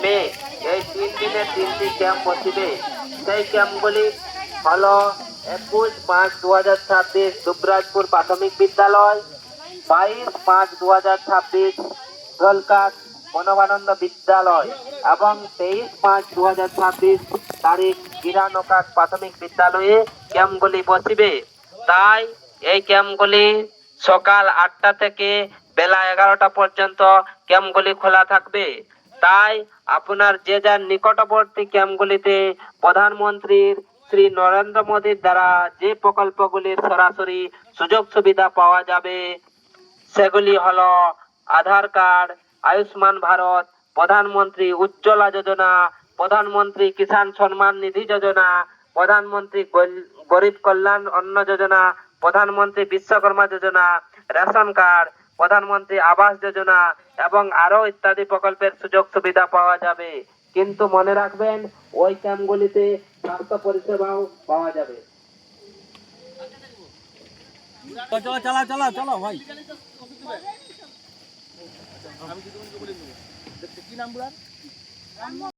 মে এই 3 দিনে 3টি ক্যাম্প বসিবে। সেই ক্যাম্পগুলি হলো 21-5-2026 দুবরাজপুর প্রাথমিক বিদ্যালয়, 22-5-2026 গোলকাট বনবানন্দ বিদ্যালয় এবং 23-5-2026 তারিখ গিরানোকাট প্রাথমিক বিদ্যালয়ে ক্যাম্পগুলি বসিবে। তাই এই ক্যাম্পগুলি সকাল 8টা থেকে বেলা 11টা পর্যন্ত ক্যাম্পগুলি খোলা থাকবে। তাই আপনার যে যার নিকটবর্তী ক্যাম্পগুলিতে প্রধানমন্ত্রীর শ্রী নরেন্দ্র মোদীর দ্বারা যে প্রকল্পগুলির সরাসরি সুযোগ সুবিধা পাওয়া যাবে সেগুলি হলো আধার কার্ড, আয়ুষ্মান ভারত, প্রধানমন্ত্রী উজ্জ্বলা যোজনা, প্রধানমন্ত্রী কিষাণ সম্মান নিধি যোজনা, প্রধানমন্ত্রী গরিব কল্যাণ অন্ন যোজনা, প্রধানমন্ত্রী বিশ্বকর্মা যোজনা, রেশন কার্ড, প্রধানমন্ত্রী আবাস যোজনা এবং আরো ইত্যাদি প্রকল্পের সুযোগ সুবিধা পাওয়া যাবে। কিন্তু মনে রাখবেন ওই ক্যাম্পগুলিতে স্বাস্থ্য পরিষেবাও পাওয়া যাবে। চলো ভাই। কি নাম